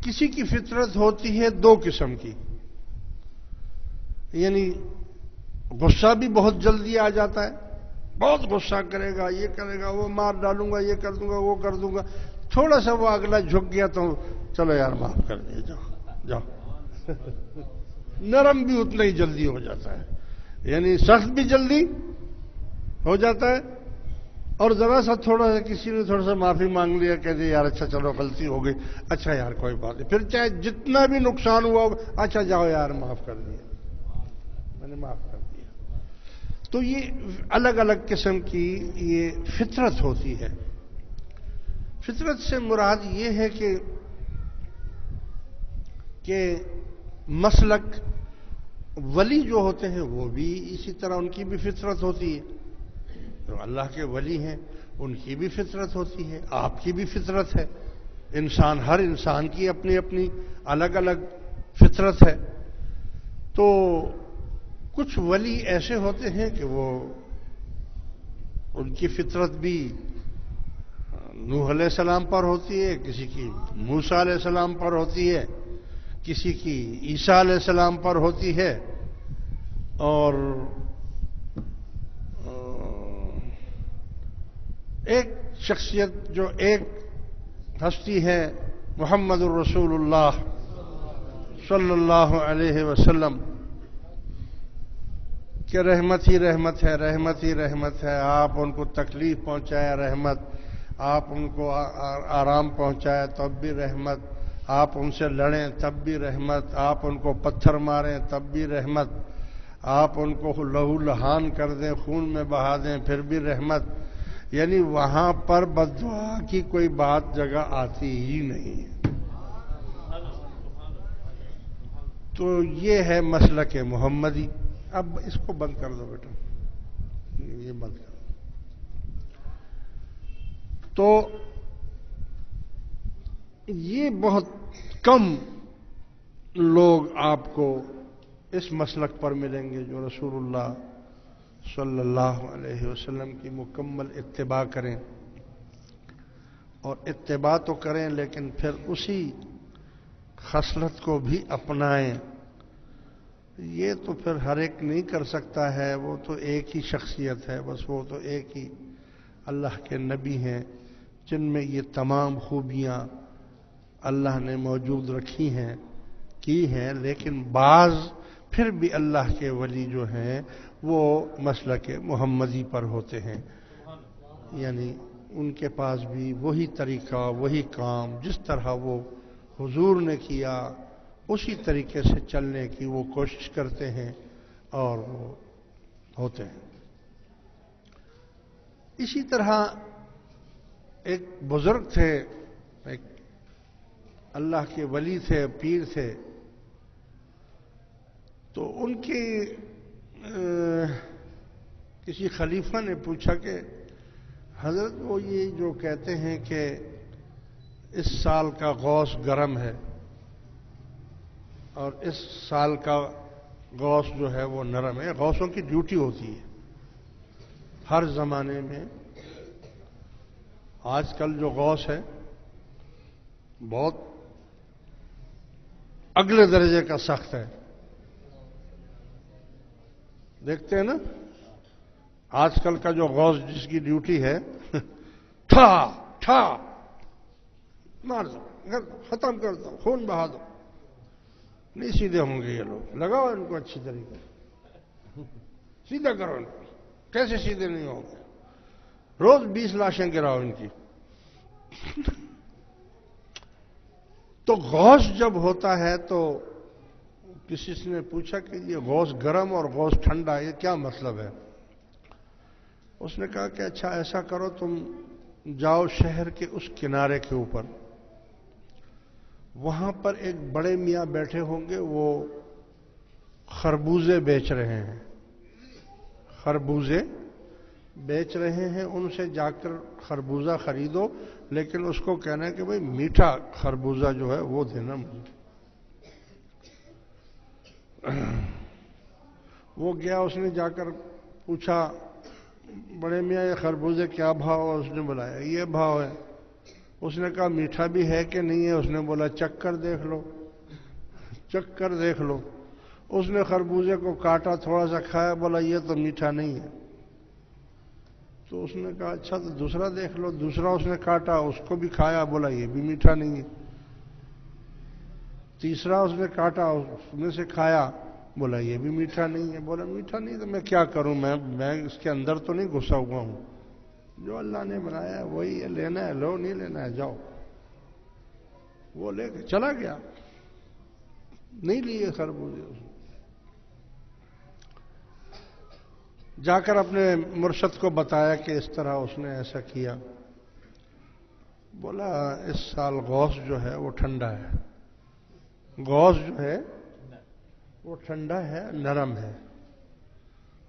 کسی کی فطرت ہوتی ہے دو قسم کی، یعنی غصہ بھی بہت جلدی آ جاتا ہے، بہت غصہ کرے گا، یہ کرے گا، وہ مار ڈالوں گا، یہ کر دوں گا، وہ کر دوں گا، تھوڑا سا وہ اگلا جھک گیا تو چلو یار معاف کر دیا، جاؤ جاؤ نرم بھی اتنا ہی جلدی ہو جاتا ہے، یعنی سخت بھی جلدی ہو جاتا ہے، اور ذرا سا تھوڑا سا کسی نے تھوڑا سا معافی مانگ لیا، کہہ دیا یار اچھا چلو غلطی ہو گئی، اچھا یار کوئی بات نہیں، پھر چاہے جتنا بھی نقصان ہوا ہوگا، اچھا جاؤ یار معاف کر دیا، میں نے معاف کر دیا۔ تو یہ الگ الگ قسم کی یہ فطرت ہوتی ہے۔ فطرت سے مراد یہ ہے کہ مسلک ولی جو ہوتے ہیں وہ بھی اسی طرح ان کی بھی فطرت ہوتی ہے، جو اللہ کے ولی ہیں ان کی بھی فطرت ہوتی ہے، آپ کی بھی فطرت ہے، ہر انسان کی اپنی اپنی الگ الگ فطرت ہے۔ تو کچھ ولی ایسے ہوتے ہیں کہ وہ ان کی فطرت بھی نوح علیہ السلام پر ہوتی ہے، کسی کی موسیٰ علیہ السلام پر ہوتی ہے، کسی کی عیسیٰ علیہ السلام پر ہوتی ہے، اور ایک شخصیت جو ایک ہستی ہے محمد الرسول اللہ صلی اللہ علیہ وسلم کہ رحمت ہی رحمت ہے، رحمت ہی رحمت ہے، آپ ان کو تکلیف پہنچائے رحمت، آپ ان کو آرام پہنچائے تب بھی رحمت، آپ ان سے لڑیں تب بھی رحمت، آپ ان کو پتھر ماریں تب بھی رحمت، آپ ان کو لہو لہان کر دیں، خون میں بہا دیں پھر بھی رحمت، یعنی وہاں پر بد دعا کی کوئی بات جگہ آتی ہی نہیں ہے۔ تو یہ ہے مسلک محمدی۔ اب اس کو بند کر دو بیٹا، یہ بند کر دو۔ تو یہ بہت کم لوگ آپ کو اس مسلک پر ملیں گے جو رسول اللہ صلی اللہ علیہ وسلم کی مکمل اتباع کریں، اور اتباع تو کریں لیکن پھر اسی خصلت کو بھی اپنائیں۔ یہ تو پھر ہر ایک نہیں کر سکتا ہے، وہ تو ایک ہی شخصیت ہے، بس وہ تو ایک ہی اللہ کے نبی ہیں جن میں یہ تمام خوبیاں اللہ نے موجود رکھی ہیں کی ہیں، لیکن بعض پھر بھی اللہ کے ولی جو ہیں وہ مسلک محمدی پر ہوتے ہیں، یعنی ان کے پاس بھی وہی طریقہ، وہی کام جس طرح وہ حضور نے کیا اسی طریقے سے چلنے کی وہ کوشش کرتے ہیں اور وہ ہوتے ہیں۔ اسی طرح ایک بزرگ تھے، ایک اللہ کے ولی تھے، پیر تھے، تو ان کے کسی خلیفہ نے پوچھا کہ حضرت وہ یہ جو کہتے ہیں کہ اس سال کا غوث گرم ہے اور اس سال کا غوث جو ہے وہ نرم ہے، غوثوں کی ڈیوٹی ہوتی ہے ہر زمانے میں۔ آج کل جو غوث ہے بہت اگلے درجے کا سخت ہے، دیکھتے ہیں نا آج کل کا جو غوث جس کی ڈیوٹی ہے ٹھا ٹھا مار دو، ختم کر دو، خون بہا دو، نہیں سیدھے ہوں گے یہ لوگ، لگاؤ ان کو اچھی طریقے سیدھا کرو ان کو، کیسے سیدھے نہیں ہوں گے، روز 20 لاشیں گراؤ ان کی۔ تو غوث جب ہوتا ہے تو کسی نے پوچھا کہ یہ غوث گرم اور غوث ٹھنڈا یہ کیا مطلب ہے؟ اس نے کہا کہ اچھا ایسا کرو، تم جاؤ شہر کے اس کنارے کے اوپر، وہاں پر ایک بڑے میاں بیٹھے ہوں گے، وہ خربوزے بیچ رہے ہیں، خربوزے بیچ رہے ہیں، ان سے جا کر خربوزہ خریدو، لیکن اس کو کہنا ہے کہ بھئی میٹھا خربوزہ جو ہے وہ دینا مجھے۔ وہ گیا، اس نے جا کر پوچھا بڑے میاں یہ خربوزے کیا بھاؤ ہے؟ اس نے بلایا یہ بھاؤ ہے۔ اس نے کہا میٹھا بھی ہے کہ نہیں ہے؟ اس نے بولا چکھ کر دیکھ لو، چکھ کر دیکھ لو۔ اس نے خربوزے کو کاٹا، تھوڑا سا کھایا، بولا یہ تو میٹھا نہیں ہے۔ تو اس نے کہا اچھا تو دوسرا دیکھ لو۔ دوسرا اس نے کاٹا، اس کو بھی کھایا، بولا یہ بھی میٹھا نہیں ہے۔ تیسرا اس نے کاٹا، اس میں سے کھایا، بولا یہ بھی میٹھا نہیں ہے۔ بولا میٹھا نہیں تو میں کیا کروں، میں اس کے اندر تو نہیں گھسا ہوا ہوں، جو اللہ نے بنایا ہے وہی ہے، لینا ہے لو، نہیں لینا ہے جاؤ۔ وہ لے کے چلا گیا، نہیں لیے خربوزے اس نے۔ جا کر اپنے مرشد کو بتایا کہ اس طرح اس نے ایسا کیا۔ بولا اس سال غوث جو ہے وہ ٹھنڈا ہے، غوث جو ہے وہ ٹھنڈا ہے، نرم ہے،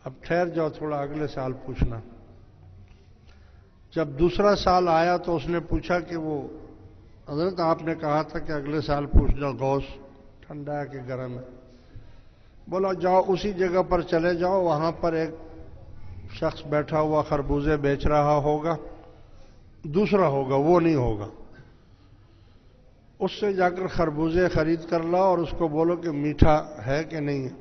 اب ٹھہر جاؤ تھوڑا، اگلے سال پوچھنا۔ جب دوسرا سال آیا تو اس نے پوچھا کہ وہ حضرت آپ نے کہا تھا کہ اگلے سال پوچھنا غوث ٹھنڈا ہے کہ گرم ہے۔ بولا جاؤ اسی جگہ پر چلے جاؤ، وہاں پر ایک شخص بیٹھا ہوا خربوزے بیچ رہا ہوگا، دوسرا ہوگا، وہ نہیں ہوگا، اس سے جا کر خربوزے خرید کر لاؤ اور اس کو بولو کہ میٹھا ہے کہ نہیں ہے۔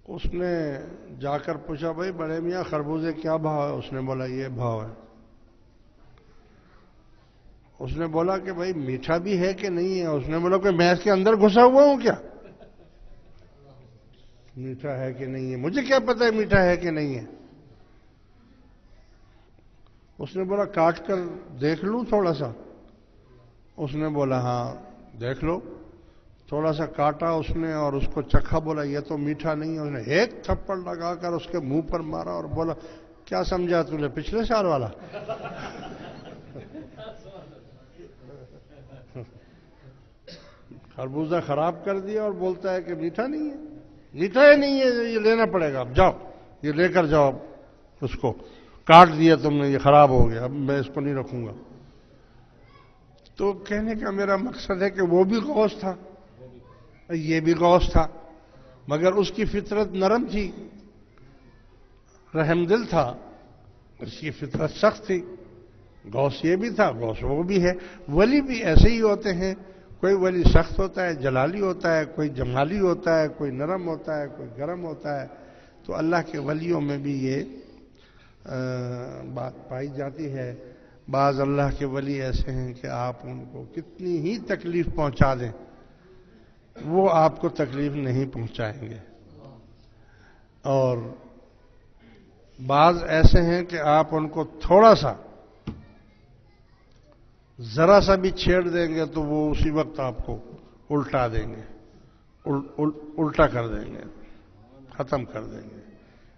اس نے جا کر پوچھا بھائی بڑے میاں خربوزے کیا بھاؤ ہے؟ اس نے بولا یہ بھاؤ ہے۔ اس نے بولا کہ بھائی میٹھا بھی ہے کہ نہیں ہے؟ اس نے بولا کہ میں اس کے اندر گھسا ہوا ہوں کیا، میٹھا ہے کہ نہیں ہے، مجھے کیا پتہ ہے میٹھا ہے کہ نہیں ہے۔ اس نے بولا کاٹ کر دیکھ لوں تھوڑا سا؟ اس نے بولا ہاں دیکھ لو۔ تھوڑا سا کاٹا اس نے اور اس کو چکھا، بولا یہ تو میٹھا نہیں ہے۔ اس نے ایک تھپڑ لگا کر اس کے منہ پر مارا اور بولا کیا سمجھا تو نے پچھلے سال والا؟ خربوزہ خراب کر دیا اور بولتا ہے کہ میٹھا نہیں ہے، میٹھا ہی نہیں ہے، یہ لینا پڑے گا، اب جاؤ یہ لے کر جاؤ، اس کو کاٹ دیا تم نے، یہ خراب ہو گیا، اب میں اس کو نہیں رکھوں گا۔ تو کہنے کا میرا مقصد ہے کہ وہ بھی غوث تھا، یہ بھی غوث تھا، مگر اس کی فطرت نرم تھی، رحم دل تھا، اس کی فطرت سخت تھی۔ غوث یہ بھی تھا، غوث وہ بھی ہے۔ ولی بھی ایسے ہی ہوتے ہیں، کوئی ولی سخت ہوتا ہے، جلالی ہوتا ہے، کوئی جمالی ہوتا ہے، کوئی نرم ہوتا ہے، کوئی گرم ہوتا ہے۔ تو اللہ کے ولیوں میں بھی یہ بات پائی جاتی ہے۔ بعض اللہ کے ولی ایسے ہیں کہ آپ ان کو کتنی ہی تکلیف پہنچا دیں وہ آپ کو تکلیف نہیں پہنچائیں گے، اور بعض ایسے ہیں کہ آپ ان کو تھوڑا سا ذرا سا بھی چھیڑ دیں گے تو وہ اسی وقت آپ کو الٹا دیں گے، الٹا کر دیں گے، ختم کر دیں گے۔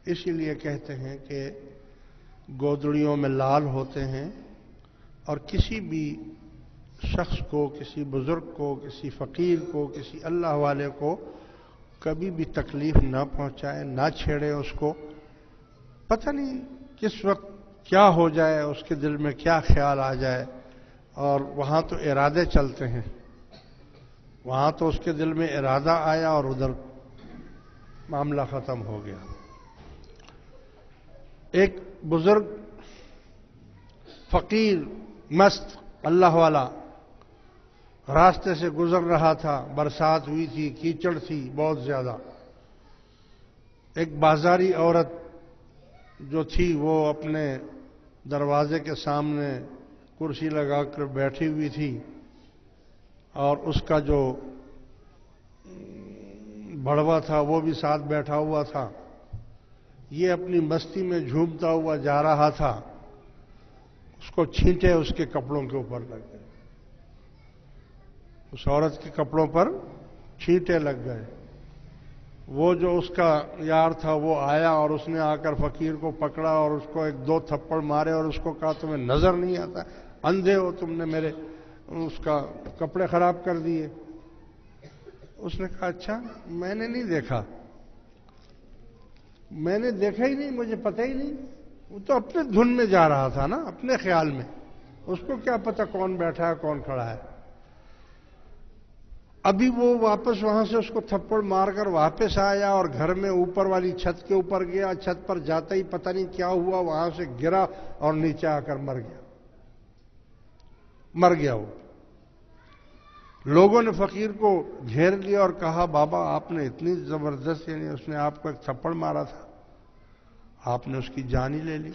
اسی لیے کہتے ہیں کہ گودڑیوں میں لال ہوتے ہیں، اور کسی بھی شخص کو، کسی بزرگ کو، کسی فقیر کو، کسی اللہ والے کو کبھی بھی تکلیف نہ پہنچائے، نہ چھیڑے اس کو۔ پتہ نہیں کس وقت کیا ہو جائے، اس کے دل میں کیا خیال آ جائے، اور وہاں تو ارادے چلتے ہیں، وہاں تو اس کے دل میں ارادہ آیا اور ادھر معاملہ ختم ہو گیا۔ ایک بزرگ فقیر مست اللہ والا راستے سے گزر رہا تھا، برسات ہوئی تھی، کیچڑ تھی بہت زیادہ۔ ایک بازاری عورت جو تھی وہ اپنے دروازے کے سامنے کرسی لگا کر بیٹھی ہوئی تھی، اور اس کا جو بڑوا تھا وہ بھی ساتھ بیٹھا ہوا تھا۔ یہ اپنی مستی میں جھومتا ہوا جا رہا تھا، اس کو چھینٹے اس کے کپڑوں کے اوپر لگ گئے، اس عورت کے کپڑوں پر چھینٹے لگ گئے۔ وہ جو اس کا یار تھا وہ آیا اور اس نے آ کر فقیر کو پکڑا اور اس کو ایک دو تھپڑ مارے اور اس کو کہا تمہیں نظر نہیں آتا، اندھے ہو تم نے میرے اس کا کپڑے خراب کر دیے۔ اس نے کہا اچھا میں نے نہیں دیکھا، میں نے دیکھا ہی نہیں، مجھے پتہ ہی نہیں، وہ تو اپنے دھن میں جا رہا تھا نا، اپنے خیال میں، اس کو کیا پتہ کون بیٹھا ہے کون کھڑا ہے۔ ابھی وہ واپس وہاں سے اس کو تھپڑ مار کر واپس آیا اور گھر میں اوپر والی چھت کے اوپر گیا، چھت پر جاتا ہی پتہ نہیں کیا ہوا، وہاں سے گرا اور نیچے آ کر مر گیا۔ مر گیا وہ. لوگوں نے فقیر کو گھیر لیا اور کہا بابا آپ نے اتنی زبردست، یعنی اس نے آپ کو ایک تھپڑ مارا تھا، آپ نے اس کی جان ہی لے لی.